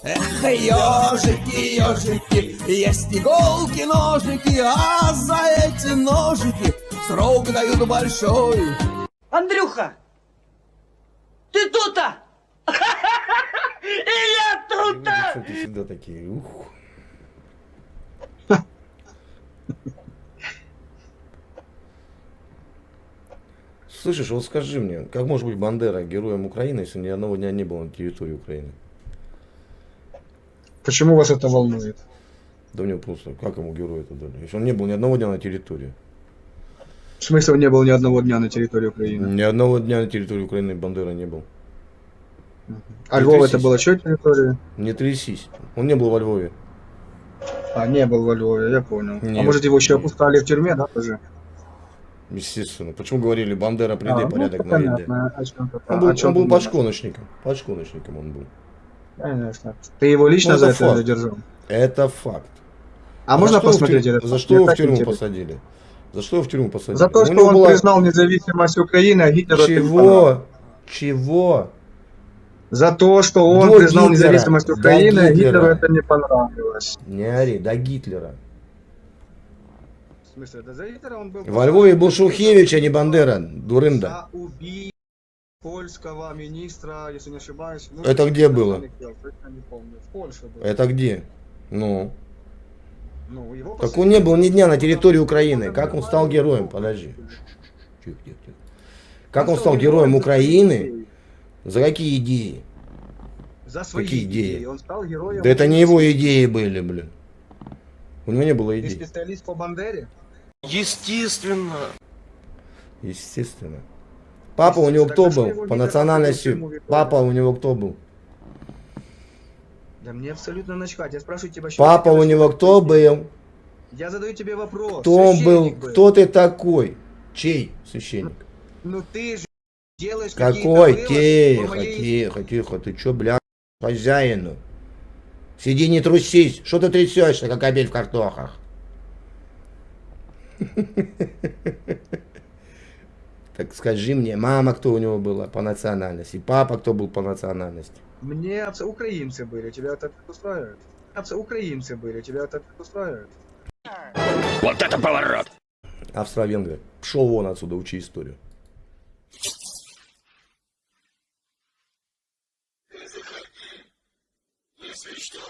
Эх, ежики, ежики, есть иголки, ножики, а за эти ножики срок дают большой. Андрюха, ты тут-то? И я тут-то! Девчонки всегда такие, ух. Слышишь, вот скажи мне, как может быть Бандера героем Украины, если ни одного дня не был на территории Украины? Почему вас это волнует? Да мне просто, как ему герой это дали? Если он не был ни одного дня на территории. В смысле, он не был ни одного дня на территории Украины? Ни одного дня на территории Украины Бандера не был. А Не Львов это трясись. была чья территория? Не трясись. Он не был во Львове. А, не был во Львове, я понял. А Нет. может его еще опускали в тюрьме, да, тоже? Естественно. Почему говорили, Бандера, приди, Ну, порядок это наведи? понятно. О чем ты, Он был, о чем он был ты думаешь? подшкольничником. Подшкольничником он был. Конечно. Ты его лично Ну, за это это факт. задержал? Это факт. А можно за что его в посмотреть тюрьму- это? За что Мне его в так тюрьму интересно. посадили? За что его в тюрьму посадили? За то, У что него он была- признал независимость Украины, а Гитлеру это не понравилось. Чего? За то, что он До признал Гитлера. независимость До Украины, а Гитлеру Гитлера. это не понравилось. Не ори, до Гитлера. В смысле, да за Гитлера он был... Во Львове был Шухевич, а не Бандера, дурында. За убийство польского министра, если не ошибаюсь. Ну, Это где было? Точно не помню. В Польше было. Это где? Ну. Ну, его Так он не был ни дня на территории Украины. Как он стал героем? Подожди. Тихо, тихо, тихо. Как он стал героем Украины? За какие идеи? За свои Какие идеи? идеи. Он стал героем. Да это не его идеи были, блин. У него не было Ты идей. специалист по Бандере? Естественно. Папа у него кто был? По национальности. Папа у него кто был? Да мне абсолютно начхать. Я спрашиваю тебя... Папа у него кто был? Я задаю тебе вопрос. Кто он был? Священник Кто ты такой? Чей священник? Ну ты же делаешь Какой? какие-то выводы по Тихо, моей... тихо, тихо. Ты чё, бля, хозяину? Сиди, не трусись. Что ты трясешься, как обель в картохах? Так скажи мне, мама кто у него была по национальности? Папа кто был по национальности? Мне украинцы были, тебя это устраивает? Украинцы были, тебя это устраивает? Австро-Венгрия. Пшел вон отсюда, учи историю. Если что,